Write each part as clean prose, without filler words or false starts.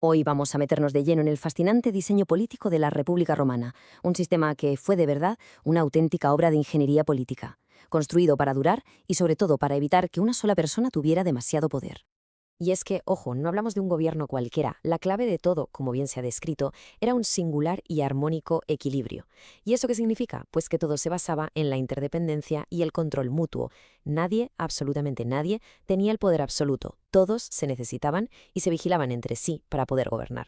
Hoy vamos a meternos de lleno en el fascinante diseño político de la República Romana, un sistema que fue de verdad una auténtica obra de ingeniería política, construido para durar y sobre todo para evitar que una sola persona tuviera demasiado poder. Y es que, ojo, no hablamos de un gobierno cualquiera. La clave de todo, como bien se ha descrito, era un singular y armónico equilibrio. ¿Y eso qué significa? Pues que todo se basaba en la interdependencia y el control mutuo. Nadie, absolutamente nadie, tenía el poder absoluto. Todos se necesitaban y se vigilaban entre sí para poder gobernar.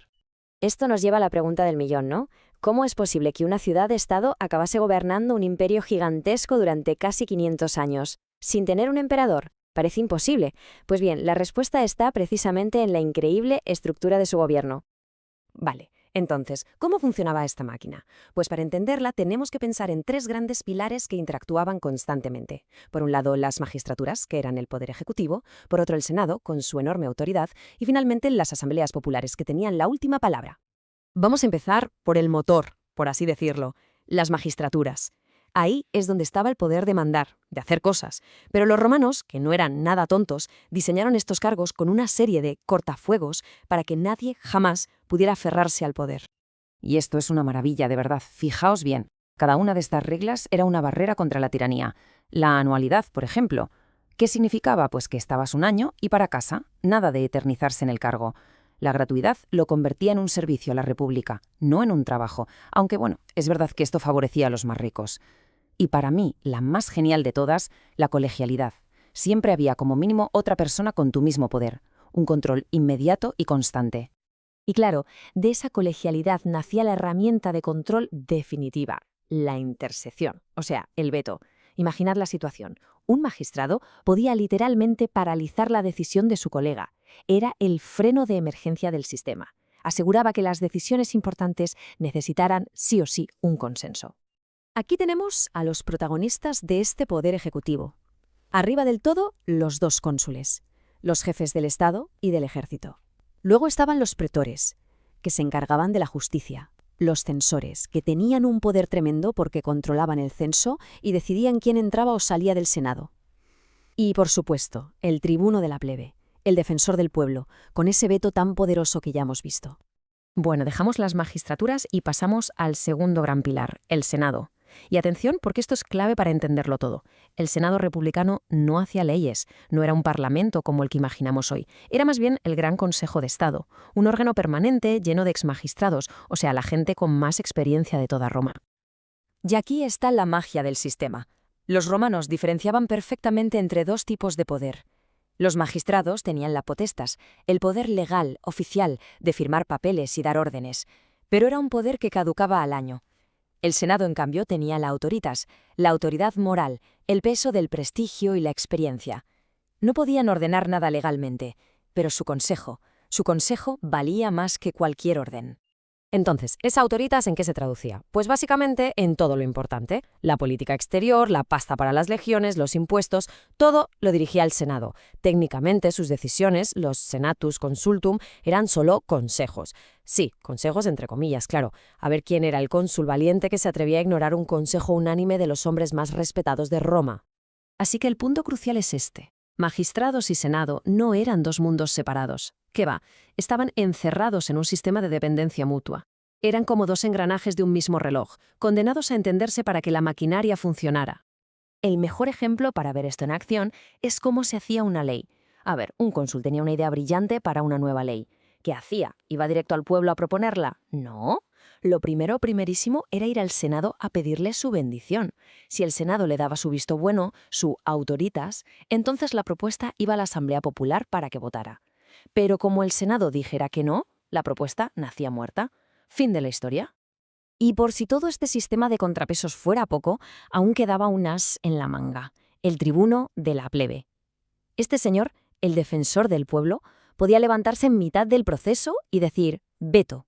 Esto nos lleva a la pregunta del millón, ¿no? ¿Cómo es posible que una ciudad-estado acabase gobernando un imperio gigantesco durante casi 500 años, sin tener un emperador? Parece imposible. Pues bien, la respuesta está precisamente en la increíble estructura de su gobierno. Vale, entonces, ¿cómo funcionaba esta máquina? Pues para entenderla tenemos que pensar en tres grandes pilares que interactuaban constantemente. Por un lado, las magistraturas, que eran el poder ejecutivo, por otro, el Senado, con su enorme autoridad, y finalmente las asambleas populares, que tenían la última palabra. Vamos a empezar por el motor, por así decirlo, las magistraturas. Ahí es donde estaba el poder de mandar, de hacer cosas. Pero los romanos, que no eran nada tontos, diseñaron estos cargos con una serie de cortafuegos para que nadie jamás pudiera aferrarse al poder. Y esto es una maravilla, de verdad. Fijaos bien. Cada una de estas reglas era una barrera contra la tiranía. La anualidad, por ejemplo. ¿Qué significaba? Pues que estabas un año y para casa, nada de eternizarse en el cargo. La gratuidad lo convertía en un servicio a la República, no en un trabajo, aunque bueno, es verdad que esto favorecía a los más ricos. Y para mí, la más genial de todas, la colegialidad. Siempre había como mínimo otra persona con tu mismo poder, un control inmediato y constante. Y claro, de esa colegialidad nacía la herramienta de control definitiva, la intersección, o sea, el veto. Imaginad la situación. Un magistrado podía literalmente paralizar la decisión de su colega. Era el freno de emergencia del sistema. Aseguraba que las decisiones importantes necesitaran sí o sí un consenso. Aquí tenemos a los protagonistas de este poder ejecutivo. Arriba del todo, los dos cónsules, los jefes del Estado y del ejército. Luego estaban los pretores, que se encargaban de la justicia, los censores, que tenían un poder tremendo porque controlaban el censo y decidían quién entraba o salía del Senado. Y, por supuesto, el tribuno de la plebe, el defensor del pueblo, con ese veto tan poderoso que ya hemos visto. Bueno, dejamos las magistraturas y pasamos al segundo gran pilar, el Senado. Y atención, porque esto es clave para entenderlo todo. El Senado republicano no hacía leyes, no era un parlamento como el que imaginamos hoy. Era más bien el Gran Consejo de Estado, un órgano permanente lleno de exmagistrados, o sea, la gente con más experiencia de toda Roma. Y aquí está la magia del sistema. Los romanos diferenciaban perfectamente entre dos tipos de poder. Los magistrados tenían la potestas, el poder legal, oficial, de firmar papeles y dar órdenes, pero era un poder que caducaba al año. El Senado, en cambio, tenía la autoritas, la autoridad moral, el peso del prestigio y la experiencia. No podían ordenar nada legalmente, pero su consejo valía más que cualquier orden. Entonces, ¿esa autoritas en qué se traducía? Pues básicamente en todo lo importante. La política exterior, la pasta para las legiones, los impuestos, todo lo dirigía el Senado. Técnicamente, sus decisiones, los senatus consultum, eran solo consejos. Sí, consejos entre comillas, claro. A ver quién era el cónsul valiente que se atrevía a ignorar un consejo unánime de los hombres más respetados de Roma. Así que el punto crucial es este. Magistrados y Senado no eran dos mundos separados. ¿Qué va? Estaban encerrados en un sistema de dependencia mutua. Eran como dos engranajes de un mismo reloj, condenados a entenderse para que la maquinaria funcionara. El mejor ejemplo para ver esto en acción es cómo se hacía una ley. A ver, un cónsul tenía una idea brillante para una nueva ley. ¿Qué hacía? ¿Iba directo al pueblo a proponerla? No. Lo primerísimo, era ir al Senado a pedirle su bendición. Si el Senado le daba su visto bueno, su autoritas, entonces la propuesta iba a la Asamblea Popular para que votara. Pero como el Senado dijera que no, la propuesta nacía muerta. Fin de la historia. Y por si todo este sistema de contrapesos fuera poco, aún quedaba un as en la manga, el tribuno de la plebe. Este señor, el defensor del pueblo, podía levantarse en mitad del proceso y decir «veto».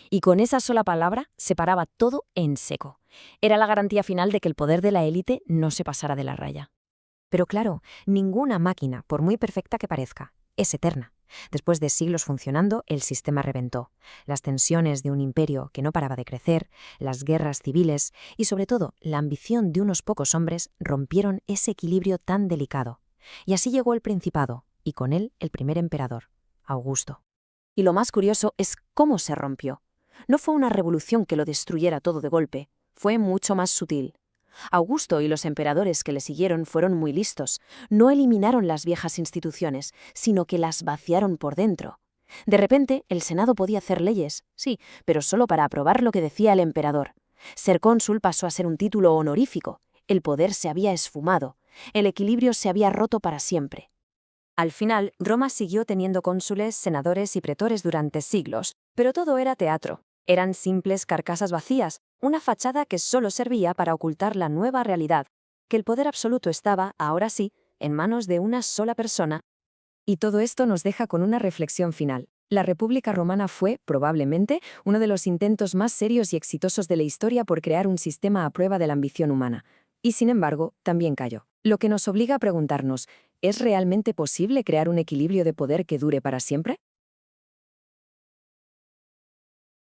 Y con esa sola palabra se paraba todo en seco. Era la garantía final de que el poder de la élite no se pasara de la raya. Pero claro, ninguna máquina, por muy perfecta que parezca, es eterna. Después de siglos funcionando, el sistema reventó. Las tensiones de un imperio que no paraba de crecer, las guerras civiles y, sobre todo, la ambición de unos pocos hombres rompieron ese equilibrio tan delicado. Y así llegó el Principado, y con él el primer emperador, Augusto. Y lo más curioso es cómo se rompió. No fue una revolución que lo destruyera todo de golpe, fue mucho más sutil. Augusto y los emperadores que le siguieron fueron muy listos. No eliminaron las viejas instituciones, sino que las vaciaron por dentro. De repente, el Senado podía hacer leyes, sí, pero solo para aprobar lo que decía el emperador. Ser cónsul pasó a ser un título honorífico. El poder se había esfumado. El equilibrio se había roto para siempre. Al final, Roma siguió teniendo cónsules, senadores y pretores durante siglos, pero todo era teatro. Eran simples carcasas vacías, una fachada que solo servía para ocultar la nueva realidad, que el poder absoluto estaba, ahora sí, en manos de una sola persona. Y todo esto nos deja con una reflexión final. La República Romana fue, probablemente, uno de los intentos más serios y exitosos de la historia por crear un sistema a prueba de la ambición humana. Y sin embargo, también cayó. Lo que nos obliga a preguntarnos, ¿es realmente posible crear un equilibrio de poder que dure para siempre?